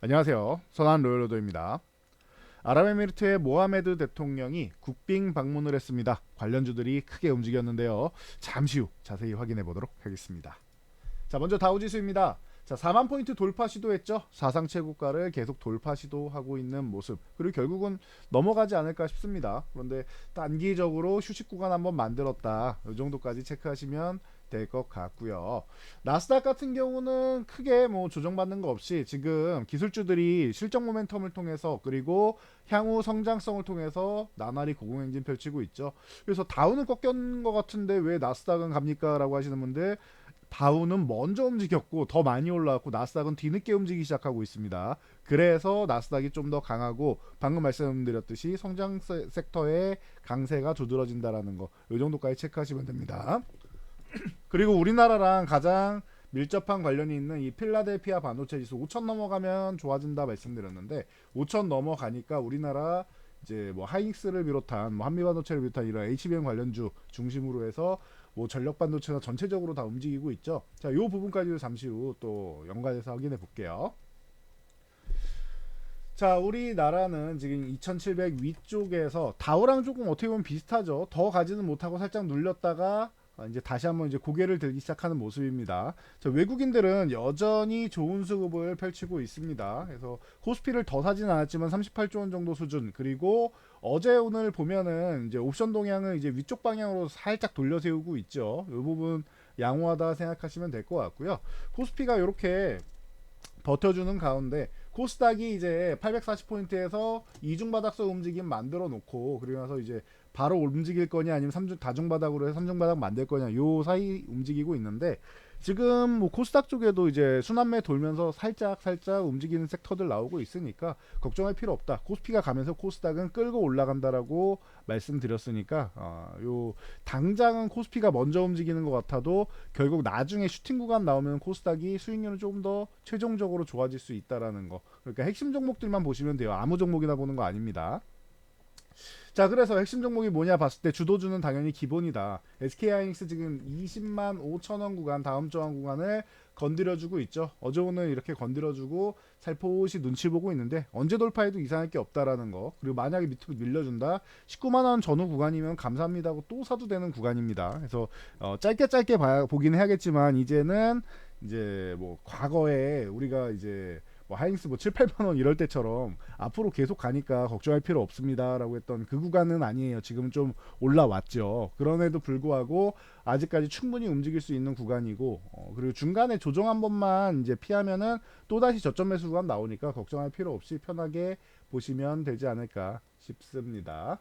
안녕하세요. 선한 로열로더입니다. 아랍에미리트의 모하메드 대통령이 국빈 방문을 했습니다. 관련주들이 크게 움직였는데요. 잠시 후 자세히 확인해 보도록 하겠습니다. 자, 먼저 다우지수입니다. 자, 4만 포인트 돌파 시도했죠. 사상 최고가를 계속 돌파 시도하고 있는 모습. 그리고 결국은 넘어가지 않을까 싶습니다. 그런데 단기적으로 휴식 구간 한번 만들었다. 이 정도까지 체크하시면 될 것 같고요. 나스닥 같은 경우는 크게 뭐 조정받는 거 없이 지금 기술주들이 실적 모멘텀을 통해서 그리고 향후 성장성을 통해서 나날이 고공행진 펼치고 있죠. 그래서 다우는 꺾였는 것 같은데 왜 나스닥은 갑니까? 라고 하시는 분들, 다우는 먼저 움직였고 더 많이 올라왔고 나스닥은 뒤늦게 움직이기 시작하고 있습니다. 그래서 나스닥이 좀 더 강하고 방금 말씀드렸듯이 성장 섹터의 강세가 두드러진다라는 거, 이 정도까지 체크하시면 됩니다. 그리고 우리나라랑 가장 밀접한 관련이 있는 이 필라델피아 반도체 지수 5천 넘어가면 좋아진다 말씀드렸는데, 5천 넘어가니까 우리나라 이제 뭐 하이닉스를 비롯한 뭐 한미반도체를 비롯한 이런 HBM 관련주 중심으로 해서 뭐 전력 반도체나 전체적으로 다 움직이고 있죠. 자, 이 부분까지도 잠시 후 또 연관해서 확인해 볼게요. 자, 우리나라는 지금 2700 위쪽에서 다우랑 조금 어떻게 보면 비슷하죠. 더 가지는 못하고 살짝 눌렸다가 이제 다시 한번 이제 고개를 들기 시작하는 모습입니다. 자, 외국인들은 여전히 좋은 수급을 펼치고 있습니다. 그래서 코스피를 더 사진 않았지만 38조 원 정도 수준, 그리고 어제 오늘 보면은 이제 옵션 동향을 이제 위쪽 방향으로 살짝 돌려 세우고 있죠. 이 부분 양호하다 생각하시면 될 것 같고요. 코스피가 이렇게 버텨주는 가운데 코스닥이 이제 840포인트에서 이중바닥서 움직임 만들어 놓고, 그리고 나서 이제 바로 움직일 거냐 아니면 다중바닥으로 해서 삼중바닥 만들 거냐 요 사이 움직이고 있는데, 지금 뭐 코스닥 쪽에도 이제 순환매 돌면서 살짝 움직이는 섹터들 나오고 있으니까 걱정할 필요 없다. 코스피가 가면서 코스닥은 끌고 올라간다라고 말씀드렸으니까 요 당장은 코스피가 먼저 움직이는 것 같아도 결국 나중에 슈팅 구간 나오면 코스닥이 수익률은 조금 더 최종적으로 좋아질 수 있다라는 거. 그러니까 핵심 종목들만 보시면 돼요. 아무 종목이나 보는 거 아닙니다. 자, 그래서 핵심 종목이 뭐냐 봤을 때 주도주는 당연히 기본이다. SK하이닉스 지금 20만 5천 원 구간, 다음 저항 구간을 건드려주고 있죠. 어제 오늘 이렇게 건드려주고 살포시 눈치 보고 있는데 언제 돌파해도 이상할 게 없다라는 거. 그리고 만약에 밑으로 밀려준다, 19만 원 전후 구간이면 감사합니다 하고 또 사도 되는 구간입니다. 그래서 짧게 보긴 해야겠지만 이제는 이제 뭐 과거에 우리가 이제 뭐 하이닉스 뭐 7, 8만 원 이럴 때처럼 앞으로 계속 가니까 걱정할 필요 없습니다라고 했던 그 구간은 아니에요. 지금 좀 올라왔죠. 그럼에도 불구하고 아직까지 충분히 움직일 수 있는 구간이고, 그리고 중간에 조정 한 번만 이제 피하면은 또다시 저점 매수 구간 나오니까 걱정할 필요 없이 편하게 보시면 되지 않을까 싶습니다.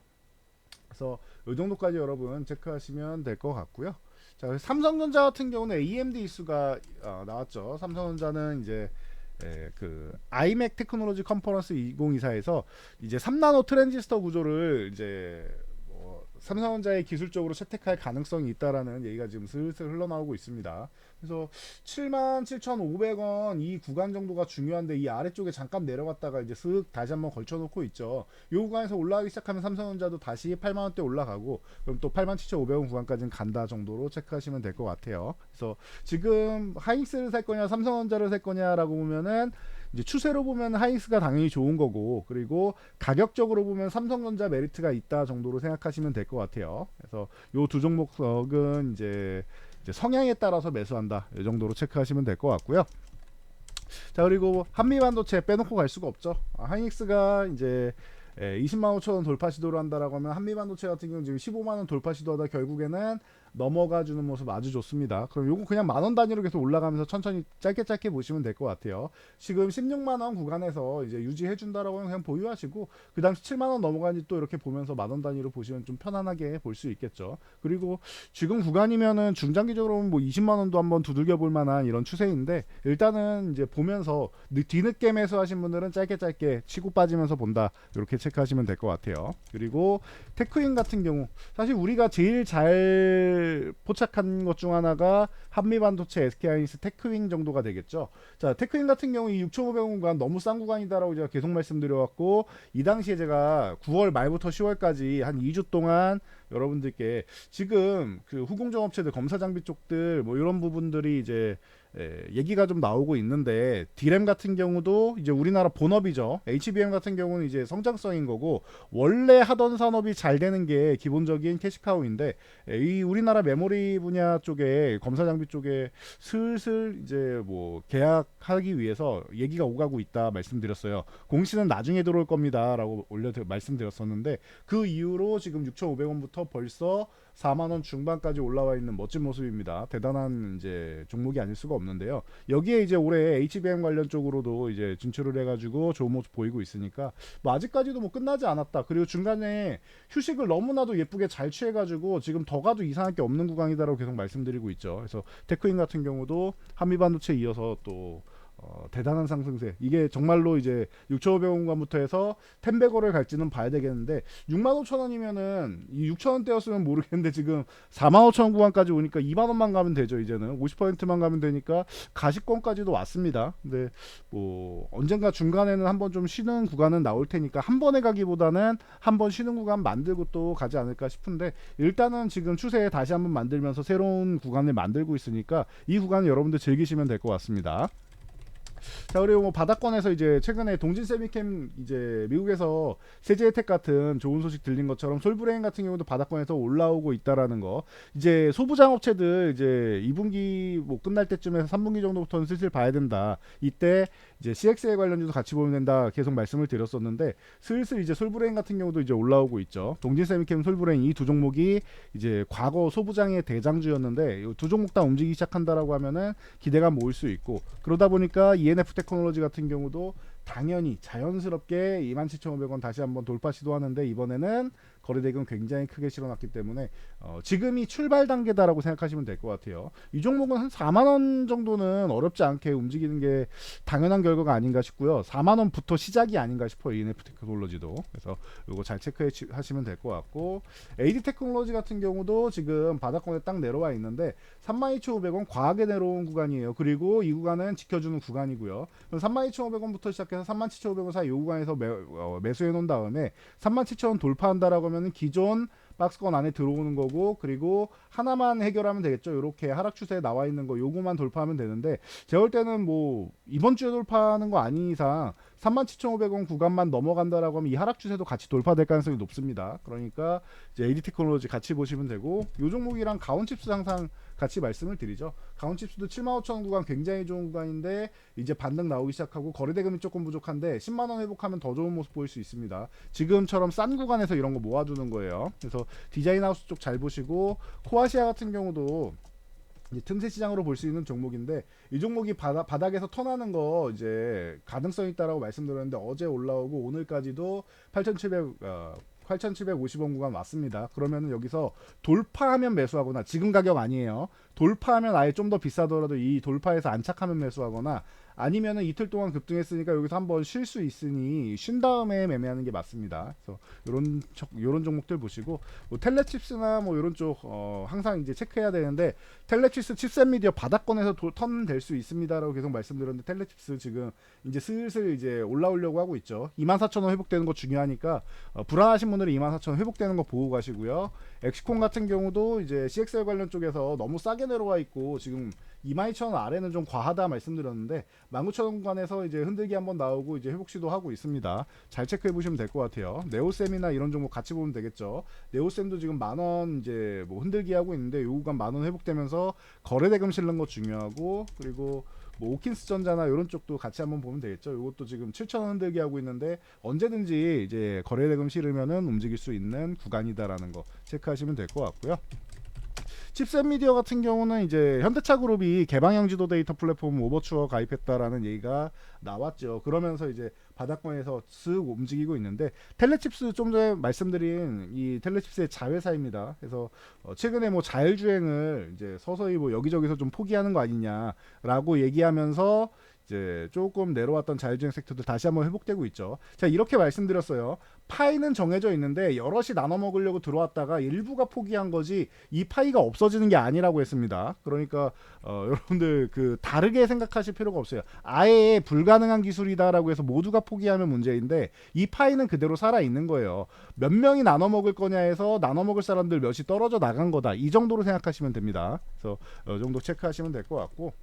그래서 이 정도까지 여러분 체크하시면 될 것 같고요. 자, 삼성전자 같은 경우는 AMD 이슈가 나왔죠. 삼성전자는 이제 그 아이맥 테크놀로지 컨퍼런스 2024에서 이제 3나노 트랜지스터 구조를 이제 뭐 삼성전자의 기술적으로 채택할 가능성이 있다라는 얘기가 지금 슬슬 흘러나오고 있습니다. 그래서 77,500원 이 구간 정도가 중요한데 이 아래쪽에 잠깐 내려갔다가 이제 슥 다시 한번 걸쳐놓고 있죠. 이 구간에서 올라가기 시작하면 삼성전자도 다시 8만원대 올라가고, 그럼 또 87,500원 구간까지는 간다 정도로 체크하시면 될 것 같아요. 그래서 지금 하이닉스를 살 거냐 삼성전자를 살 거냐라고 보면은 이제 추세로 보면 하이닉스가 당연히 좋은 거고, 그리고 가격적으로 보면 삼성전자 메리트가 있다 정도로 생각하시면 될 것 같아요. 그래서 요 두 종목은 이제 성향에 따라서 매수한다 이 정도로 체크하시면 될 것 같고요. 자, 그리고 한미반도체 빼놓고 갈 수가 없죠. 하이닉스가 이제 20만 5천 원 돌파 시도를 한다라고 하면 한미반도체 같은 경우는 지금 15만 원 돌파 시도하다 결국에는 넘어가 주는 모습 아주 좋습니다. 그럼 요거 그냥 만원 단위로 계속 올라가면서 천천히 짧게 보시면 될 것 같아요. 지금 16만 원 구간에서 이제 유지해 준다라고 하면 그냥 보유하시고, 그다음 17만 원 넘어가니 또 이렇게 보면서 만원 단위로 보시면 좀 편안하게 볼 수 있겠죠. 그리고 지금 구간이면은 중장기적으로 뭐 20만 원도 한번 두들겨 볼 만한 이런 추세인데, 일단은 이제 보면서 뒤늦게 매수하신 분들은 짧게 치고 빠지면서 본다, 이렇게 체크하시면 될 것 같아요. 그리고 테크인 같은 경우 사실 우리가 제일 잘 포착한 것 중 하나가 한미반도체, SK하이닉스, 테크윙 정도가 되겠죠. 자, 테크윙 같은 경우 이 6,500원 구간 너무 싼 구간이다라고 제가 계속 말씀드려왔고, 이 당시에 제가 9월 말부터 10월까지 한 2주 동안 여러분들께 지금 그 후공정 업체들 검사 장비 쪽들 뭐 이런 부분들이 이제 얘기가 좀 나오고 있는데, D램 같은 경우도 이제 우리나라 본업이죠. HBM 같은 경우는 이제 성장성인 거고 원래 하던 산업이 잘 되는 게 기본적인 캐시카우인데, 이 우리나라 메모리 분야 쪽에 검사 장비 쪽에 슬슬 이제 뭐 계약하기 위해서 얘기가 오가고 있다 말씀드렸어요. 공시는 나중에 들어올 겁니다라고 말씀드렸었는데, 그 이후로 지금 6,500원부터 벌써 4만원 중반까지 올라와 있는 멋진 모습입니다. 대단한 이제 종목이 아닐 수가 없는데요. 여기에 이제 올해 HBM 관련 쪽으로도 이제 진출을 해가지고 좋은 모습 보이고 있으니까 뭐 아직까지도 뭐 끝나지 않았다. 그리고 중간에 휴식을 너무나도 예쁘게 잘 취해가지고 지금 더 가도 이상할 게 없는 구간이다라고 계속 말씀드리고 있죠. 그래서 테크인 같은 경우도 한미반도체 이어서 또 대단한 상승세. 이게 정말로 이제 6,500원부터 해서 10배거를 갈지는 봐야 되겠는데, 65,000원이면은 이 6,000원대였으면 모르겠는데 지금 45,000원 구간까지 오니까 2만원만 가면 되죠. 이제는 50%만 가면 되니까 가시권까지도 왔습니다. 근데 뭐 언젠가 중간에는 한번 좀 쉬는 구간은 나올 테니까 한 번에 가기보다는 한 번 쉬는 구간 만들고 또 가지 않을까 싶은데, 일단은 지금 추세에 다시 한번 만들면서 새로운 구간을 만들고 있으니까 이 구간을 여러분들 즐기시면 될 것 같습니다. 자, 그리고 뭐 바닥권에서 이제 최근에 동진 세미캠 이제 미국에서 세제 혜택 같은 좋은 소식 들린 것처럼 솔브레인 같은 경우도 바닥권에서 올라오고 있다라는 거. 이제 소부장 업체들 이제 2분기 뭐 끝날 때쯤에서 3분기 정도부터는 슬슬 봐야 된다. 이때 이제 CXL 관련주도 같이 보면 된다 계속 말씀을 드렸었는데, 슬슬 이제 솔브레인 같은 경우도 이제 올라오고 있죠. 동진 세미캠, 솔브레인 이 두 종목이 이제 과거 소부장의 대장주였는데 이 두 종목 다 움직이기 시작한다라고 하면은 기대감 모을 수 있고, 그러다 보니까 ENF 테크놀로지 같은 경우도 당연히 자연스럽게 27,500원 다시 한번 돌파 시도하는데, 이번에는 거래대금 굉장히 크게 실어놨기 때문에 지금이 출발 단계다라고 생각하시면 될 것 같아요. 이 종목은 한 4만원 정도는 어렵지 않게 움직이는 게 당연한 결과가 아닌가 싶고요. 4만원부터 시작이 아닌가 싶어요. ENF 테크놀로지도. 그래서 이거 잘 체크해 하시면 될 것 같고, AD 테크놀로지 같은 경우도 지금 바닥권에 딱 내려와 있는데 32,500원 과하게 내려온 구간이에요. 그리고 이 구간은 지켜주는 구간이고요. 32,500원부터 시작해서 37,500원 사이 이 구간에서 매수해 놓은 다음에 37,000원 돌파한다라고 하면은 기존 박스권 안에 들어오는 거고, 그리고 하나만 해결하면 되겠죠. 이렇게 하락 추세에 나와 있는 거 요거만 돌파하면 되는데, 제가 볼 때는 뭐 이번 주에 돌파하는 거 아닌 이상 37,500원 구간만 넘어간다라고 하면 이 하락 추세도 같이 돌파될 가능성이 높습니다. 그러니까 이제 AD 테크놀로지 같이 보시면 되고, 요 종목이랑 가온칩스 항상 같이 말씀을 드리죠. 가온칩스도 75,000원 구간 굉장히 좋은 구간인데 이제 반등 나오기 시작하고 거래대금이 조금 부족한데 10만원 회복하면 더 좋은 모습 보일 수 있습니다. 지금처럼 싼 구간에서 이런 거 모아두는 거예요. 그래서 디자인하우스 쪽 잘 보시고, 코아시아 같은 경우도 틈새 시장으로 볼 수 있는 종목인데, 이 종목이 바닥에서 턴하는 거 이제 가능성이 있다라고 말씀드렸는데, 어제 올라오고 오늘까지도 8,750원 구간 왔습니다. 그러면 여기서 돌파하면 매수하거나, 지금 가격 아니에요. 돌파하면 아예 좀 더 비싸더라도 이 돌파에서 안착하면 매수하거나, 아니면은 이틀 동안 급등했으니까 여기서 한번 쉴 수 있으니 쉰 다음에 매매하는 게 맞습니다. 그래서 요런 종목들 보시고, 뭐 텔레칩스나 뭐 요런 쪽 항상 이제 체크해야 되는데, 텔레칩스 칩셋 미디어 바닥권에서 턴 될 수 있습니다라고 계속 말씀드렸는데, 텔레칩스 지금 이제 슬슬 이제 올라오려고 하고 있죠. 24,000원 회복되는 거 중요하니까 불안하신 분들은 24,000원 회복되는 거 보고 가시고요. 엑시콘 같은 경우도 이제 CXL 관련 쪽에서 너무 싸게 내려와 있고 지금 22,000원 아래는 좀 과하다 말씀드렸는데, 19,000원 구간에서 이제 흔들기 한번 나오고 이제 회복 시도하고 있습니다. 잘 체크해 보시면 될 것 같아요. 네오셈이나 이런 종목 같이 보면 되겠죠. 네오셈도 지금 만원 이제 뭐 흔들기 하고 있는데, 요 구간 만원 회복되면서 거래대금 실는 거 중요하고, 그리고 뭐 오킨스 전자나 이런 쪽도 같이 한번 보면 되겠죠. 이것도 지금 7,000원 흔들기 하고 있는데 언제든지 이제 거래대금 실으면은 움직일 수 있는 구간이다라는 거 체크하시면 될 것 같고요. 칩셋 미디어 같은 경우는 이제 현대차 그룹이 개방형 지도 데이터 플랫폼 오버추어 가입했다라는 얘기가 나왔죠. 그러면서 이제 바닥권에서 쓱 움직이고 있는데, 텔레칩스 좀 전에 말씀드린 이 텔레칩스의 자회사입니다. 그래서 최근에 뭐 자율주행을 이제 서서히 뭐 여기저기서 좀 포기하는 거 아니냐라고 얘기하면서 이제 조금 내려왔던 자율주행 섹터들 다시 한번 회복되고 있죠. 자, 이렇게 말씀드렸어요. 파이는 정해져 있는데 여럿이 나눠 먹으려고 들어왔다가 일부가 포기한 거지 이 파이가 없어지는 게 아니라고 했습니다. 그러니까 여러분들 그 다르게 생각하실 필요가 없어요. 아예 불가능한 기술이다라고 해서 모두가 포기하면 문제인데 이 파이는 그대로 살아 있는 거예요. 몇 명이 나눠 먹을 거냐 해서 나눠 먹을 사람들 몇이 떨어져 나간 거다. 이 정도로 생각하시면 됩니다. 그래서 이 정도 체크하시면 될 것 같고,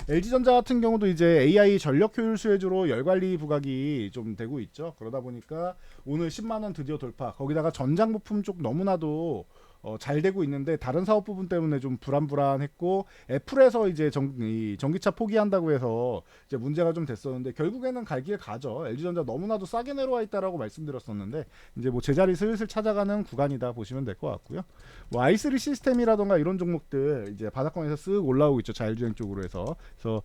LG전자 같은 경우도 이제 AI 전력 효율 수혜주로 열관리 부각이 좀 되고 있죠. 그러다 보니까 오늘 10만 원 드디어 돌파. 거기다가 전장 부품 쪽 너무나도 잘 되고 있는데 다른 사업 부분 때문에 좀 불안했고, 애플에서 이제 전기차 포기한다고 해서 이제 문제가 좀 됐었는데 결국에는 갈 길 가죠. LG전자 너무나도 싸게 내려와 있다라고 말씀드렸었는데 이제 뭐 제자리 슬슬 찾아가는 구간이다 보시면 될 것 같고요. 뭐 i3 시스템이라던가 이런 종목들 이제 바닥권에서 쓱 올라오고 있죠. 자율주행 쪽으로 해서. 그래서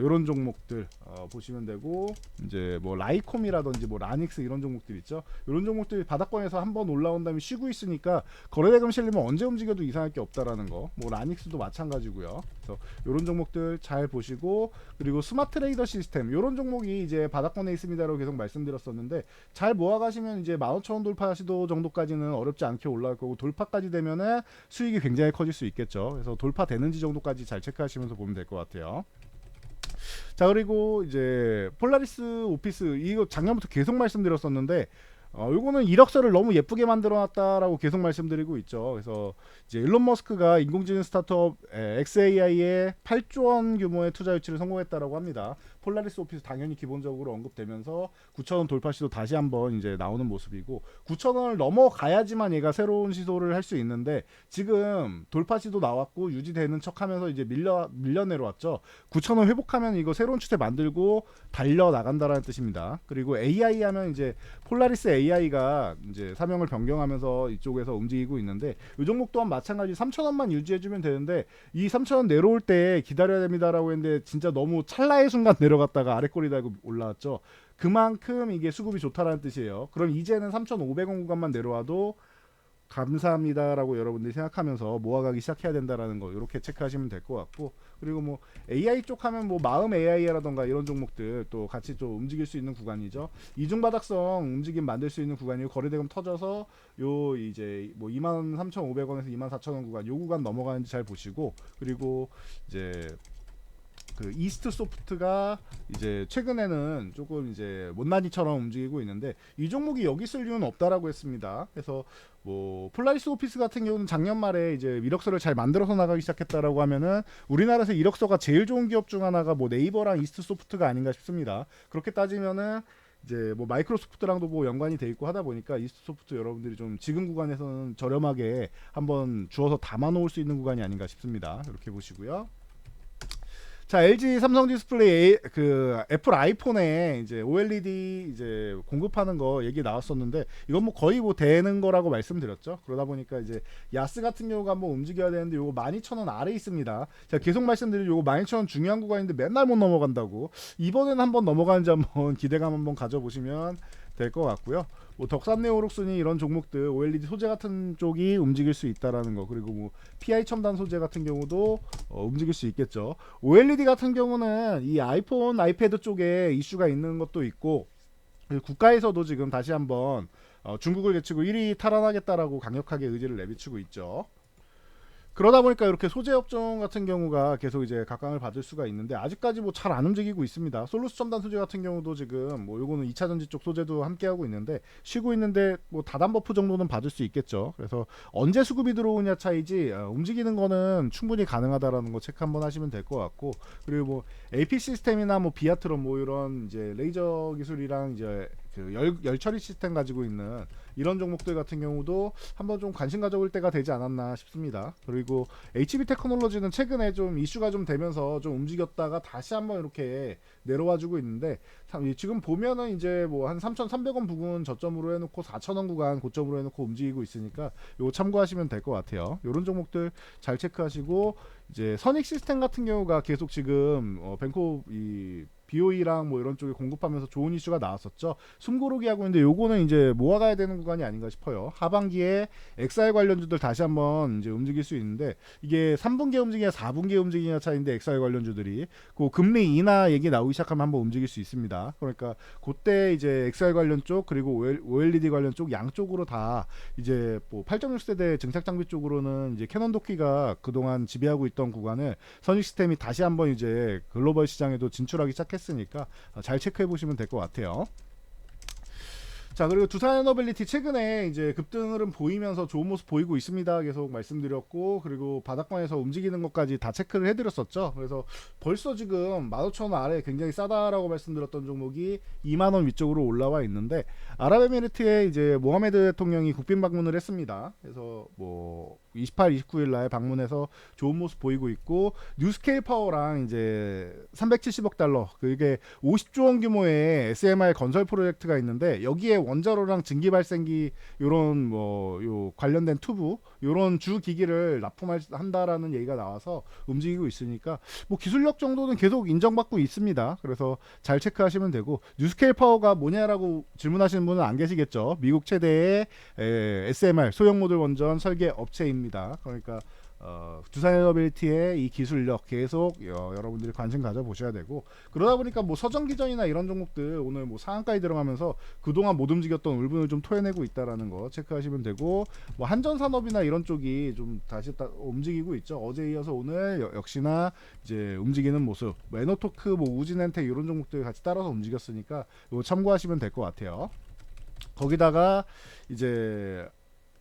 이런 종목들 보시면 되고, 이제 뭐 라이콤이라든지 뭐 라닉스 이런 종목들 있죠. 이런 종목들이 바닥권에서 한번 올라온 다음에 쉬고 있으니까 거래대금 실리면 언제 움직여도 이상할 게 없다라는 거. 뭐 라닉스도 마찬가지고요. 그래서 이런 종목들 잘 보시고, 그리고 스마트 레이더 시스템 이런 종목이 이제 바닥권에 있습니다라고 계속 말씀드렸었는데 잘 모아가시면 이제 15,000원 돌파 시도 정도까지는 어렵지 않게 올라갈 거고, 돌파까지 되면은 수익이 굉장히 커질 수 있겠죠. 그래서 돌파되는지 정도까지 잘 체크하시면서 보면 될 것 같아요. 자, 그리고 이제 폴라리스 오피스 이거 작년부터 계속 말씀드렸었는데 요거는 이력서를 너무 예쁘게 만들어놨다라고 계속 말씀드리고 있죠. 그래서 이제 일론 머스크가 인공지능 스타트업 XAI에 8조 원 규모의 투자 유치를 성공했다라고 합니다. 폴라리스 오피스 당연히 기본적으로 언급되면서 9,000원 돌파 시도 다시 한번 이제 나오는 모습이고, 9,000원을 넘어가야지만 얘가 새로운 시도를 할 수 있는데 지금 돌파 시도 나왔고 유지되는 척하면서 이제 밀려 내려왔죠. 9,000원 회복하면 이거 새로운 추세 만들고 달려 나간다라는 뜻입니다. 그리고 AI 하면 이제 폴라리스 AI가 이제 사명을 변경하면서 이쪽에서 움직이고 있는데 이 종목 또한 마찬가지 3,000원만 유지해주면 되는데 이 3,000원 내려올 때 기다려야 됩니다라고 했는데 진짜 너무 찰나의 순간 내려갔다가 아래 꼬리 달고 올라왔죠. 그만큼 이게 수급이 좋다라는 뜻이에요. 그럼 이제는 3,500원 구간만 내려와도 감사합니다라고 여러분들이 생각하면서 모아가기 시작해야 된다라는 거 이렇게 체크하시면 될 것 같고, 그리고 뭐 AI 쪽 하면 뭐 마음 AI라던가 이런 종목들 또 같이 좀 움직일 수 있는 구간이죠. 이중바닥성 움직임 만들 수 있는 구간이고, 거래대금 터져서 요 이제 뭐 23,500원에서 24,000원 구간 요 구간 넘어가는지 잘 보시고, 그리고 이제 그 이스트 소프트가 이제 최근에는 조금 이제 못난이처럼 움직이고 있는데 이 종목이 여기 있을 이유는 없다라고 했습니다. 그래서 뭐 폴라리스 오피스 같은 경우는 작년 말에 이제 이력서를 잘 만들어서 나가기 시작했다라고 하면은 우리나라에서 이력서가 제일 좋은 기업 중 하나가 뭐 네이버랑 이스트 소프트가 아닌가 싶습니다. 그렇게 따지면은 이제 뭐 마이크로소프트랑도 뭐 연관이 돼 있고 하다 보니까 이스트 소프트 여러분들이 좀 지금 구간에서는 저렴하게 한번 주어서 담아 놓을 수 있는 구간이 아닌가 싶습니다. 이렇게 보시고요. 자, LG 삼성 디스플레이 그 애플 아이폰에 이제 OLED 이제 공급하는 거 얘기 나왔었는데 이건 뭐 거의 뭐 되는 거라고 말씀드렸죠. 그러다 보니까 이제 야스 같은 경우가 한번 움직여야 되는데 요거 12,000원 아래 있습니다. 제가 계속 말씀드린 요거 12,000원 중요한 구간인데 맨날 못 넘어간다고. 이번에는 한번 넘어가는지 한번 기대감 한번 가져보시면 될 것 같고요. 뭐 덕산네오록스니 이런 종목들 OLED 소재 같은 쪽이 움직일 수 있다라는 거, 그리고 뭐 PI 첨단 소재 같은 경우도 움직일 수 있겠죠. OLED 같은 경우는 이 아이폰, 아이패드 쪽에 이슈가 있는 것도 있고, 국가에서도 지금 다시 한번 중국을 제치고 1위 탈환하겠다라고 강력하게 의지를 내비치고 있죠. 그러다 보니까 이렇게 소재 업종 같은 경우가 계속 이제 각광을 받을 수가 있는데 아직까지 뭐 잘 안 움직이고 있습니다. 솔루스 첨단 소재 같은 경우도 지금 뭐 요거는 2차 전지 쪽 소재도 함께 하고 있는데 쉬고 있는데 뭐 다단 버프 정도는 받을 수 있겠죠. 그래서 언제 수급이 들어오냐 차이지 움직이는 거는 충분히 가능하다라는 거 체크 한번 하시면 될 것 같고, 그리고 뭐 AP 시스템이나 뭐 비아트론 뭐 이런 이제 레이저 기술이랑 이제 그 열 처리 시스템 가지고 있는 이런 종목들 같은 경우도 한번 좀 관심 가져볼 때가 되지 않았나 싶습니다. 그리고 HB 테크놀로지는 최근에 좀 이슈가 좀 되면서 좀 움직였다가 다시 한번 이렇게 내려와 주고 있는데 지금 보면은 이제 뭐 한 3,300원 부근 저점으로 해놓고 4,000원 구간 고점으로 해놓고 움직이고 있으니까 요거 참고하시면 될 것 같아요. 이런 종목들 잘 체크하시고, 이제 선익 시스템 같은 경우가 계속 지금 벤코 이 BOE랑 뭐 이런 쪽에 공급하면서 좋은 이슈가 나왔었죠. 숨고르기 하고 있는데 요거는 이제 모아가야 되는 구간이 아닌가 싶어요. 하반기에 XR 관련주들 다시 한번 이제 움직일 수 있는데 이게 3분기 움직이냐 4분기 움직이냐 차이인데 XR 관련주들이 그 금리 인하 얘기 나오기 시작하면 한번 움직일 수 있습니다. 그러니까 그때 이제 XR 관련 쪽 그리고 OLED 관련 쪽 양쪽으로 다 이제 뭐 8.6세대 증착 장비 쪽으로는 이제 캐논 도끼가 그동안 지배하고 있던 구간을 선익 시스템이 다시 한번 이제 글로벌 시장에도 진출하기 시작했으니까 잘 체크해 보시면 될 것 같아요. 자, 그리고 두산에너빌리티 최근에 이제 급등을 보이면서 좋은 모습 보이고 있습니다. 계속 말씀드렸고, 그리고 바닥권에서 움직이는 것까지 다 체크를 해드렸었죠. 그래서 벌써 지금 15,000원 아래 굉장히 싸다라고 말씀드렸던 종목이 2만원 위쪽으로 올라와 있는데, 아랍에미리트에 이제 모하메드 대통령이 국빈 방문을 했습니다. 그래서 뭐 28, 29일 날 방문해서 좋은 모습 보이고 있고, 뉴스케일 파워랑 이제 370억 달러, 그게 50조 원 규모의 SMR 건설 프로젝트가 있는데 여기에 원자로랑 증기 발생기 요런 뭐 요 관련된 투부 요런 주 기기를 납품한다라는 얘기가 나와서 움직이고 있으니까 뭐 기술력 정도는 계속 인정받고 있습니다. 그래서 잘 체크하시면 되고, 뉴스케일 파워가 뭐냐라고 질문하시는 분은 안 계시겠죠. 미국 최대의 SMR 소형 모듈 원전 설계 업체입니다. 그러니까 두산에너빌리티의 이 기술력 계속 여러분들이 관심 가져보셔야 되고, 그러다 보니까 뭐 서정기전이나 이런 종목들 오늘 뭐 상한가에 들어가면서 그동안 못 움직였던 울분을 좀 토해내고 있다라는 거 체크하시면 되고, 뭐 한전산업이나 이런 쪽이 좀 다시 움직이고 있죠. 어제 이어서 오늘 역시나 이제 움직이는 모습, 뭐 에너토크, 뭐 우진엔텍 이런 종목들 같이 따라서 움직였으니까 이거 참고하시면 될 것 같아요. 거기다가 이제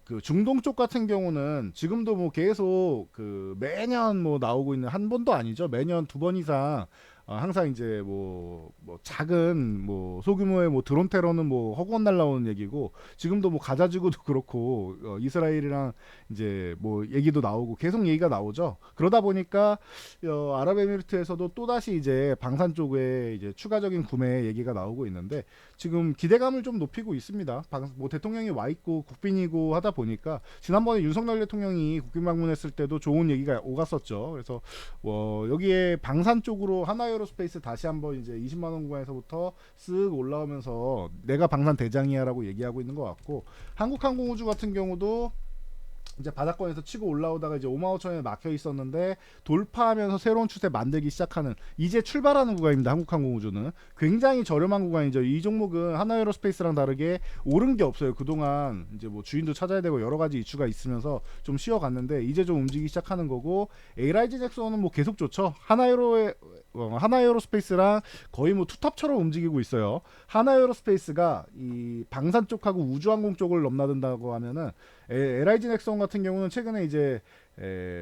그 중동 쪽 같은 경우는 지금도 뭐 계속 그 매년 뭐 나오고 있는, 한 번도 아니죠. 매년 2번 이상 항상 이제 뭐 작은 뭐 소규모의 뭐 드론 테러는 뭐 허구한 날라오는 얘기고, 지금도 뭐 가자지구도 그렇고 이스라엘이랑 이제 뭐 얘기도 나오고 계속 얘기가 나오죠. 그러다 보니까 아랍에미리트에서도 또 다시 이제 방산 쪽에 이제 추가적인 구매 얘기가 나오고 있는데, 지금 기대감을 좀 높이고 있습니다. 뭐 대통령이 와 있고 국빈이고 하다 보니까, 지난번에 윤석열 대통령이 국빈 방문했을 때도 좋은 얘기가 오갔었죠. 그래서 여기에 방산 쪽으로 하나에어로스페이스 다시 한번 이제 20만 원 구간에서부터 쓱 올라오면서 내가 방산 대장이야라고 얘기하고 있는 것 같고, 한국항공우주 같은 경우도 이제 바닥권에서 치고 올라오다가 이제 55,000원에 막혀 있었는데 돌파하면서 새로운 추세 만들기 시작하는, 이제 출발하는 구간입니다. 한국항공우주는 굉장히 저렴한 구간이죠. 이 종목은 하나에어로스페이스랑 다르게 오른 게 없어요. 그동안 이제 뭐 주인도 찾아야 되고 여러 가지 이슈가 있으면서 좀 쉬어갔는데 이제 좀 움직이기 시작하는 거고, 에이라이즈 잭슨은 뭐 계속 좋죠. 하나에어로스페이스랑 거의 뭐 투탑처럼 움직이고 있어요. 하나에어로스페이스가 이 방산 쪽하고 우주항공 쪽을 넘나든다고 하면은 LIG 넥슨 같은 경우는 최근에 이제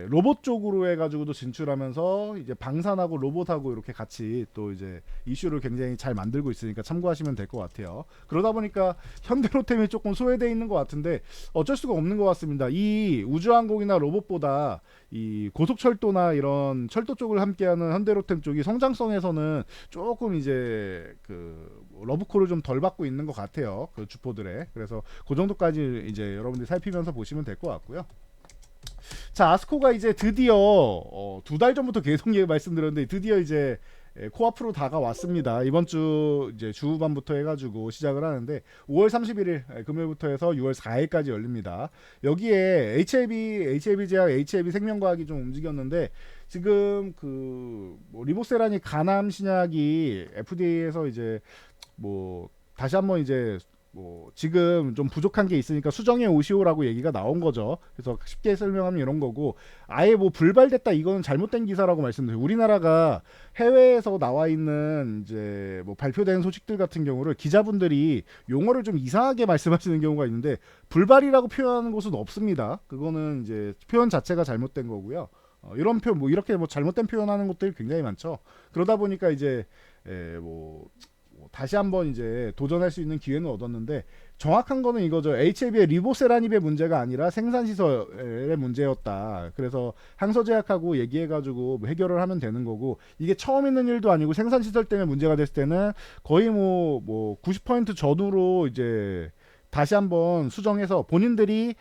로봇 쪽으로 해가지고도 진출하면서 이제 방산하고 로봇하고 이렇게 같이 또 이제 이슈를 굉장히 잘 만들고 있으니까 참고하시면 될 것 같아요. 그러다 보니까 현대로템이 조금 소외되어 있는 것 같은데 어쩔 수가 없는 것 같습니다. 이 우주항공이나 로봇보다 이 고속철도나 이런 철도 쪽을 함께하는 현대로템 쪽이 성장성에서는 조금 이제 그 러브콜을 좀 덜 받고 있는 것 같아요. 그 주포들의. 그래서 그 정도까지 이제 여러분들이 살피면서 보시면 될 것 같고요. 자, 아스코가 이제 드디어 2달 전부터 계속 말씀드렸는데 드디어 이제 코앞으로 다가왔습니다. 이번 주 이제 주 후반부터 해가지고 시작을 하는데 5월 31일 금요일부터 해서 6월 4일까지 열립니다. 여기에 HLB 제약, HLB 생명과학이 좀 움직였는데, 지금 뭐 리보세라니 간암 신약이 FDA에서 이제 뭐 다시 한번 이제 뭐 지금 좀 부족한 게 있으니까 수정해 오시오라고 얘기가 나온 거죠. 그래서 쉽게 설명하면 이런 거고, 아예 뭐 불발됐다 이거는 잘못된 기사라고 말씀드려요. 우리나라가 해외에서 나와 있는 이제 뭐 발표된 소식들 같은 경우를 기자분들이 용어를 좀 이상하게 말씀하시는 경우가 있는데, 불발이라고 표현하는 곳은 없습니다. 그거는 이제 표현 자체가 잘못된 거고요. 이런 표현 뭐 이렇게 뭐 잘못된 표현하는 것들이 굉장히 많죠. 그러다 보니까 이제 뭐 다시 한번 이제 도전할 수 있는 기회는 얻었는데, 정확한 거는 이거죠. HLB의 리보세라닙의 문제가 아니라 생산시설의 문제였다. 그래서 항서제약하고 얘기해가지고 해결을 하면 되는 거고, 이게 처음 있는 일도 아니고 생산시설 때문에 문제가 됐을 때는 거의 뭐 90% 전후로 이제 다시 한번 수정해서 본인들이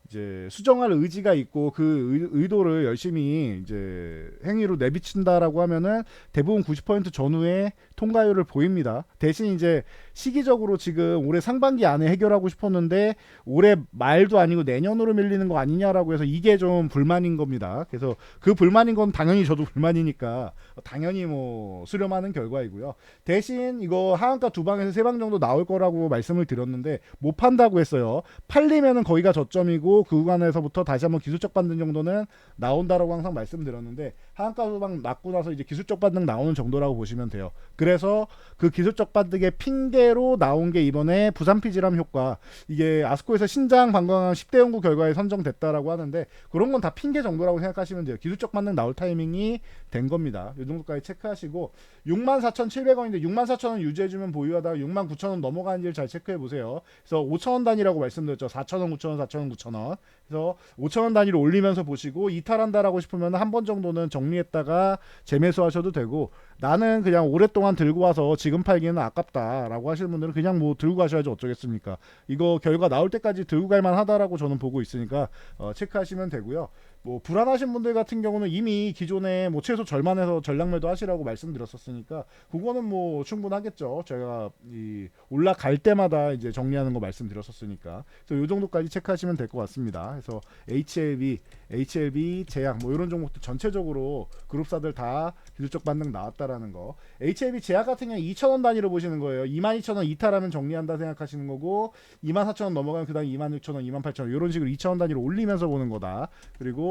이제 수정할 의지가 있고 그 의도를 열심히 이제 행위로 내비친다라고 하면은 대부분 90% 전후에 통과율을 보입니다. 대신 이제 시기적으로 지금 올해 상반기 안에 해결하고 싶었는데 올해 말도 아니고 내년으로 밀리는 거 아니냐라고 해서 이게 좀 불만인 겁니다. 그래서 그 불만인 건 당연히 저도 불만이니까 당연히 뭐 수렴하는 결과이고요. 대신 이거 하한가 두 방에서 세 방 정도 나올 거라고 말씀을 드렸는데 못 판다고 했어요. 팔리면은 거기가 저점이고 그 구간에서부터 다시 한번 기술적 반등 정도는 나온다라고 항상 말씀드렸는데 하한가 두 방 맞고 나서 이제 기술적 반등 나오는 정도라고 보시면 돼요. 그래서 그 기술적 반등의 핑계로 나온 게 이번에 부산 피지람 효과, 이게 아스코에서 신장 방광암 10대 연구 결과에 선정됐다라고 하는데 그런 건 다 핑계 정도라고 생각하시면 돼요. 기술적 반등 나올 타이밍이 된 겁니다. 이 정도까지 체크하시고 64,700원인데 64,000원 유지해주면 보유하다가 69,000원 넘어가는지를 잘 체크해보세요. 그래서 5,000원 단위라고 말씀드렸죠. 4,000원, 9,000원, 4,000원, 9,000원. 그래서 5,000원 단위로 올리면서 보시고 이탈한다라고 싶으면 한 번 정도는 정리했다가 재매수하셔도 되고, 나는 그냥 오랫동안 들고 와서 지금 팔기는 아깝다라고 하시는 분들은 그냥 뭐 들고 가셔야지 어쩌겠습니까. 이거 결과 나올 때까지 들고 갈 만하다라고 저는 보고 있으니까 체크하시면 되고요. 뭐 불안하신 분들 같은 경우는 이미 기존에 뭐 최소 절반에서 전략매도 하시라고 말씀드렸었으니까 그거는 뭐 충분하겠죠. 제가 이 올라갈 때마다 이제 정리하는 거 말씀드렸었으니까. 그래서 요 정도까지 체크하시면 될 것 같습니다. 그래서 HLB, 제약 뭐 이런 종목들 전체적으로 그룹사들 다 기술적 반등 나왔다라는 거. HLB 제약 같은 경우 2,000원 단위로 보시는 거예요. 22,000원 이탈하면 정리한다 생각하시는 거고 24,000원 넘어가면 그 다음 26,000원, 28,000원 이런 식으로 2,000원 단위로 올리면서 보는 거다. 그리고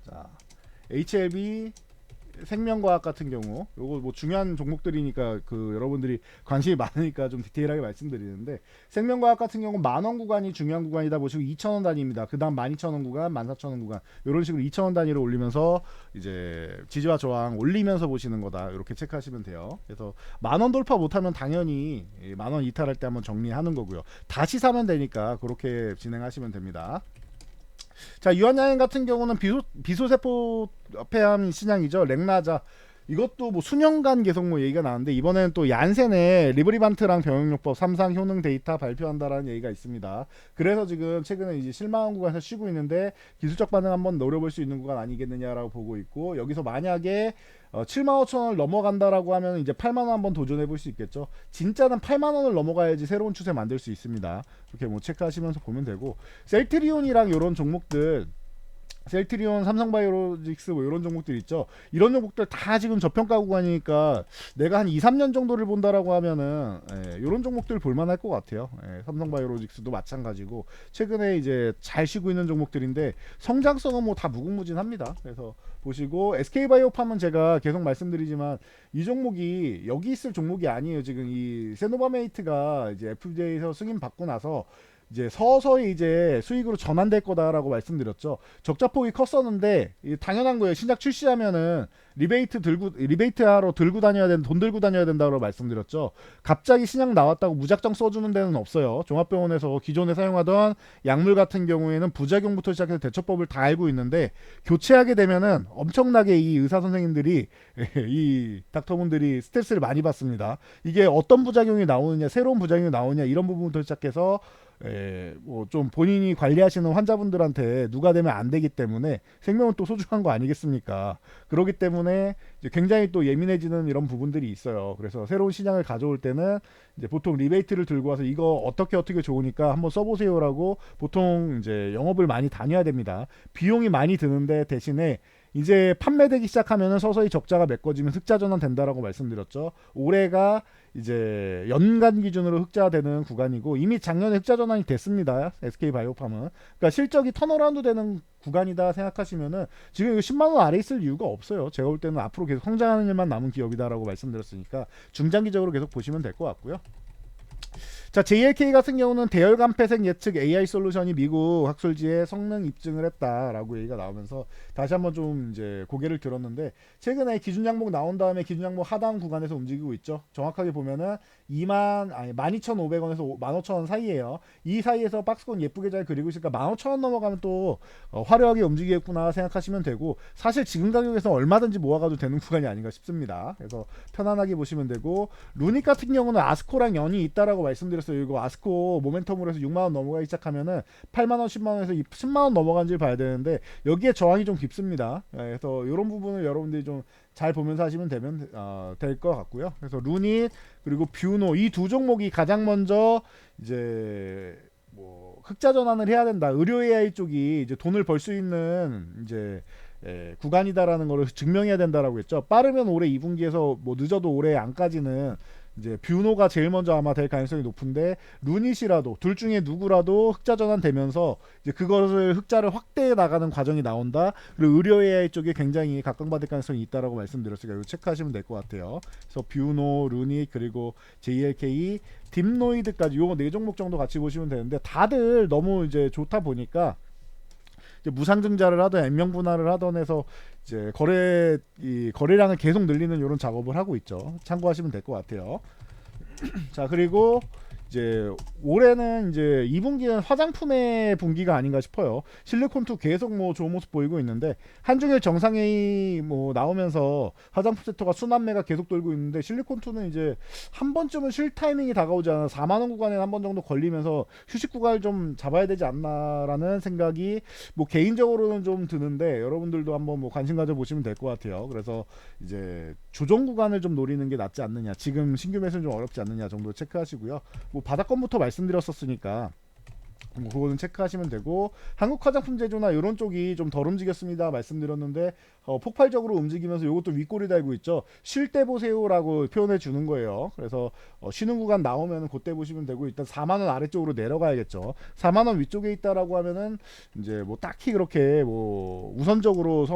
자, HLB 생명과학 같은 경우 요거 뭐 중요한 종목들이니까 그 여러분들이 관심이 많으니까 좀 디테일하게 말씀드리는데, 생명과학 같은 경우 만원 구간이 중요한 구간이다 보시고 2,000원 단위입니다. 그 다음 12,000원 구간, 14,000원 구간 이런 식으로 2,000원 단위로 올리면서 이제 지지와 저항 올리면서 보시는 거다, 이렇게 체크하시면 돼요. 그래서 만원 돌파 못하면 당연히 만원 이탈할 때 한번 정리하는 거고요. 다시 사면 되니까 그렇게 진행하시면 됩니다. 자, 유한양행 같은 경우는 비소세포 폐암 신약이죠. 렉나자. 이것도 뭐 수년간 계속 뭐 얘기가 나왔는데 이번에는 또 얀센의 리브리반트랑 병역요법 3상 효능 데이터 발표한다라는 얘기가 있습니다. 그래서 지금 최근에 이제 실망한 구간에서 쉬고 있는데 기술적 반응 한번 노려볼 수 있는 구간 아니겠느냐라고 보고 있고, 여기서 만약에 75,000원을 넘어간다라고 하면 이제 8만원 한번 도전해 볼 수 있겠죠. 진짜는 8만원을 넘어가야지 새로운 추세 만들 수 있습니다. 이렇게 뭐 체크하시면서 보면 되고, 셀트리온이랑 이런 종목들, 셀트리온, 삼성바이오로직스 뭐 이런 종목들 있죠. 이런 종목들 다 지금 저평가 구간이니까 내가 한 2, 3년 정도를 본다라고 하면은 이런 종목들 볼만할 것 같아요. 삼성바이오로직스도 마찬가지고 최근에 이제 잘 쉬고 있는 종목들인데 성장성은 뭐 다 무궁무진합니다. 그래서 보시고, SK바이오팜은 제가 계속 말씀드리지만 이 종목이 여기 있을 종목이 아니에요. 지금 이 세노바메이트가 이제 FDA에서 승인 받고 나서 이제 서서히 이제 수익으로 전환될 거다라고 말씀드렸죠. 적자폭이 컸었는데 당연한 거예요. 신작 출시하면은 리베이트하러 들고 다녀야 된다, 돈 들고 다녀야 된다고 말씀드렸죠. 갑자기 신약 나왔다고 무작정 써주는 데는 없어요. 종합병원에서 기존에 사용하던 약물 같은 경우에는 부작용부터 시작해서 대처법을 다 알고 있는데 교체하게 되면은 엄청나게 이 의사 선생님들이 이 닥터분들이 스트레스를 많이 받습니다. 이게 어떤 부작용이 나오느냐, 새로운 부작용이 나오느냐 이런 부분부터 시작해서 뭐 좀 본인이 관리하시는 환자분들한테 누가 되면 안 되기 때문에 생명은 또 소중한 거 아니겠습니까? 그렇기 때문에 이제 굉장히 또 예민해지는 이런 부분들이 있어요. 그래서 새로운 신약을 가져올 때는 이제 보통 리베이트를 들고 와서 이거 어떻게 좋으니까 한번 써보세요라고 보통 이제 영업을 많이 다녀야 됩니다. 비용이 많이 드는데 대신에 이제 판매되기 시작하면은 서서히 적자가 메꿔지면 흑자 전환 된다라고 말씀드렸죠. 올해가 이제 연간 기준으로 흑자되는 구간이고 이미 작년에 흑자 전환이 됐습니다. SK바이오팜은. 그러니까 실적이 턴어라운드 되는 구간이다 생각하시면은 지금 10만 원 아래 있을 이유가 없어요. 제가 볼 때는 앞으로 계속 성장하는 일만 남은 기업이다라고 말씀드렸으니까 중장기적으로 계속 보시면 될 것 같고요. 자, JLK 같은 경우는 대열감 폐색 예측 AI 솔루션이 미국 학술지에 성능 입증을 했다라고 얘기가 나오면서 다시 한번 좀 이제 고개를 들었는데, 최근에 기준 양목 나온 다음에 기준 양목 하단 구간에서 움직이고 있죠. 정확하게 보면은 12,500원에서 15,000원 사이에요. 이 사이에서 박스권 예쁘게 잘 그리고 있으니까 15,000원 넘어가면 또 화려하게 움직이겠구나 생각하시면 되고, 사실 지금 가격에서 얼마든지 모아가도 되는 구간이 아닌가 싶습니다. 그래서 편안하게 보시면 되고, 루닉 같은 경우는 아스코랑 연이 있다라고 있다라고 말씀드렸어요. 이거 아스코 모멘텀으로 해서 6만 원 넘어가기 시작하면은 8만 원, 10만 원에서 10만 원 넘어간지를 봐야 되는데 여기에 저항이 좀 깊습니다. 그래서 이런 부분을 여러분들이 좀 잘 보면서 하시면 될 것 같고요. 그래서 루닛 그리고 뷰노 이 두 종목이 가장 먼저 이제 뭐 흑자 전환을 해야 된다. 의료 AI 쪽이 이제 돈을 벌 수 있는 이제 구간이다라는 거를 증명해야 된다라고 했죠. 빠르면 올해 2분기에서 뭐 늦어도 올해 안까지는 이제 뷰노가 제일 먼저 아마 될 가능성이 높은데 루닛이라도 둘 중에 누구라도 흑자 전환되면서 이제 그것을 흑자를 확대해 나가는 과정이 나온다. 그리고 의료 AI 쪽에 굉장히 각광받을 가능성이 있다라고 말씀드렸으니까 이거 체크하시면 될 것 같아요. 그래서 뷰노, 루닛 그리고 JLK, 딥노이드까지 요거 네 종목 정도 같이 보시면 되는데 다들 너무 이제 좋다 보니까 이제 무상증자를 하던 액면 분할을 하던 해서 이제 거래량을 계속 늘리는 이런 작업을 하고 있죠. 참고하시면 될 것 같아요. 자 그리고 이제 올해는 이제 2분기는 화장품의 분기가 아닌가 싶어요. 실리콘2 계속 뭐 좋은 모습 보이고 있는데 한중일 정상회의 뭐 나오면서 화장품 섹터가 순환매가 계속 돌고 있는데 실리콘2는 이제 한 번쯤은 쉴 타이밍이 다가오지 않아 4만 원 구간에 한 번 정도 걸리면서 휴식 구간을 좀 잡아야 되지 않나라는 생각이 뭐 개인적으로는 좀 드는데 여러분들도 한번 뭐 관심 가져 보시면 될 것 같아요. 그래서 이제 조정 구간을 좀 노리는 게 낫지 않느냐, 지금 신규 매수는 좀 어렵지 않느냐 정도 체크하시고요. 뭐 바닥권부터 말씀드렸었으니까 뭐 그거는 체크하시면 되고, 한국 화장품 제조나 이런 쪽이 좀 덜 움직였습니다 말씀드렸는데 폭발적으로 움직이면서 이것도 윗골이 달고 있죠. 쉴 때 보세요라고 표현해 주는 거예요. 그래서 쉬는 구간 나오면 그때 보시면 되고, 일단 4만원 아래쪽으로 내려가야겠죠. 4만원 위쪽에 있다라고 하면은 이제 뭐 딱히 그렇게 뭐 우선적으로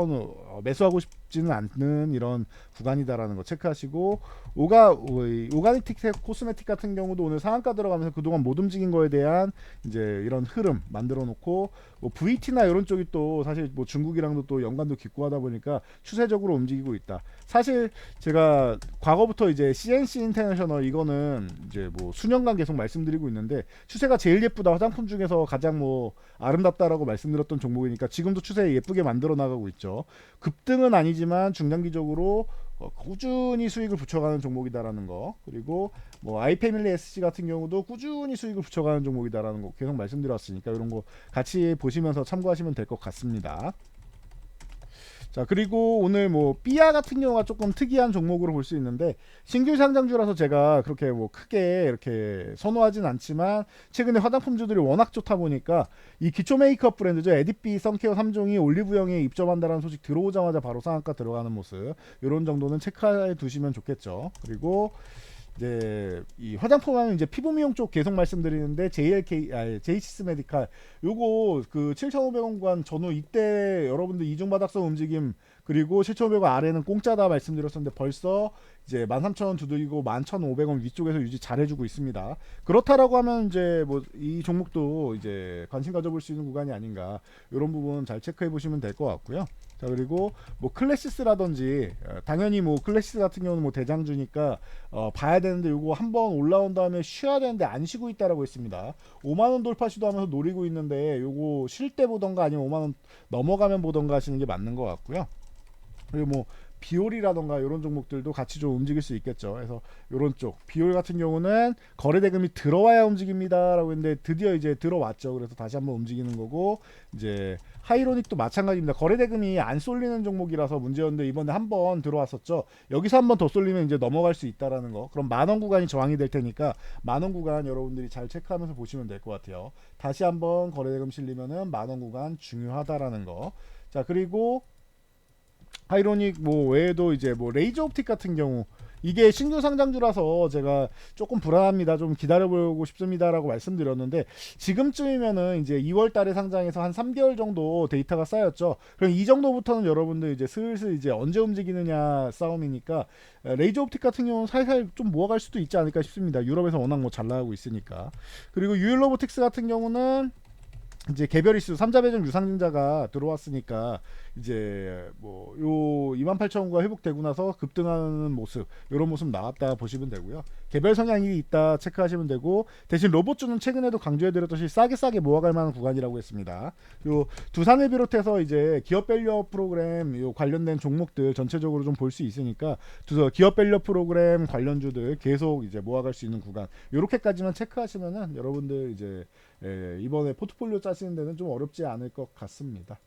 매수하고 싶지는 않는 이런 구간이다라는 거 체크하시고, 오가닉틱 코스메틱 같은 경우도 오늘 상한가 들어가면서 그동안 못 움직인 거에 대한 이제 이런 흐름 만들어 놓고, 뭐 VT나 이런 쪽이 또 사실 뭐 중국이랑도 또 연관도 깊고 하다 보니까 추세적으로 움직이고 있다. 사실 제가 과거부터 이제 CNC 인터내셔널 이거는 이제 뭐 수년간 계속 말씀드리고 있는데 추세가 제일 예쁘다, 화장품 중에서 가장 뭐 아름답다라고 말씀드렸던 종목이니까 지금도 추세 예쁘게 만들어 나가고 있죠. 급등은 아니지만 중장기적으로 꾸준히 수익을 붙여가는 종목이다라는 거, 그리고 뭐 아이패밀리 SC 같은 경우도 꾸준히 수익을 붙여가는 종목이다라는 거 계속 말씀드렸으니까 이런 거 같이 보시면서 참고하시면 될 것 같습니다. 자 그리고 오늘 뭐 삐아 같은 경우가 조금 특이한 종목으로 볼 수 있는데, 신규 상장주라서 제가 그렇게 뭐 크게 이렇게 선호하진 않지만 최근에 화장품주들이 워낙 좋다 보니까 이 기초 메이크업 브랜드죠, 에디피, 선케어 3종이 올리브영에 입점한다는 소식 들어오자마자 바로 상한가 들어가는 모습, 이런 정도는 체크해 두시면 좋겠죠. 그리고 이제 이 화장품 하면 이제 피부 미용 쪽 계속 말씀드리는데 제이시스 메디칼 요거 그 7,500원 구간 전후 이때 여러분들 이중 바닥선 움직임, 그리고 7,500원 아래는 공짜다 말씀드렸었는데 벌써 이제 13,000원 두들기고 11,500원 위쪽에서 유지 잘해주고 있습니다. 그렇다라고 하면 이제 뭐 이 종목도 이제 관심 가져볼 수 있는 구간이 아닌가, 이런 부분 잘 체크해 보시면 될 것 같고요. 자 그리고 뭐 클래시스라든지 당연히 뭐 클래시스 같은 경우는 뭐 대장주니까 봐야 되는데, 요거 한번 올라온 다음에 쉬어야 되는데 안 쉬고 있다라고 했습니다. 5만원 돌파 시도하면서 노리고 있는데 요거 쉴 때 보던가 아니면 5만원 넘어가면 보던가 하시는 게 맞는 것 같고요. 그리고 뭐 비올이라던가 이런 종목들도 같이 좀 움직일 수 있겠죠. 그래서 이런 쪽 비올 같은 경우는 거래 대금이 들어와야 움직입니다라고 했는데 드디어 이제 들어왔죠. 그래서 다시 한번 움직이는 거고, 이제 하이로닉도 마찬가지입니다. 거래 대금이 안 쏠리는 종목이라서 문제였는데 이번에 한번 들어왔었죠. 여기서 한번 더 쏠리면 이제 넘어갈 수 있다라는 거. 그럼 만원 구간이 저항이 될 테니까 만원 구간 여러분들이 잘 체크하면서 보시면 될 것 같아요. 다시 한번 거래 대금 실리면은 만원 구간 중요하다라는 거. 자 그리고 하이로닉 뭐 외에도 이제 뭐 레이저 옵틱 같은 경우, 이게 신규 상장주라서 제가 조금 불안합니다, 좀 기다려보고 싶습니다라고 말씀드렸는데, 지금쯤이면은 이제 2월 달에 상장해서 한 3개월 정도 데이터가 쌓였죠. 그럼 이 정도부터는 여러분들 이제 슬슬 이제 언제 움직이느냐 싸움이니까 레이저 옵틱 같은 경우는 살살 좀 모아갈 수도 있지 않을까 싶습니다. 유럽에서 워낙 뭐 잘 나가고 있으니까. 그리고 유일 로보틱스 같은 경우는 이제 개별 이슈 3자 배정 유상증자가 들어왔으니까 이제 뭐 요 28,000원가 회복되고 나서 급등하는 모습, 요런 모습 나왔다 보시면 되고요. 개별 성향이 있다 체크하시면 되고, 대신 로봇주는 최근에도 강조해드렸듯이 싸게 모아갈 만한 구간이라고 했습니다. 요 두산을 비롯해서 이제 기업 밸류업 프로그램 요 관련된 종목들 전체적으로 좀 볼 수 있으니까 기업 밸류업 프로그램 관련주들 계속 이제 모아갈 수 있는 구간, 요렇게까지만 체크하시면은 여러분들 이제 이번에 포트폴리오 짜시는 데는 좀 어렵지 않을 것 같습니다.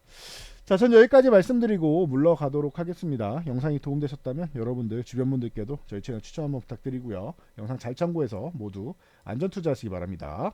자, 전 여기까지 말씀드리고 물러가도록 하겠습니다. 영상이 도움되셨다면 여러분들 주변 분들께도 저희 채널 추천 한번 부탁드리고요. 영상 잘 참고해서 모두 안전 투자하시기 바랍니다.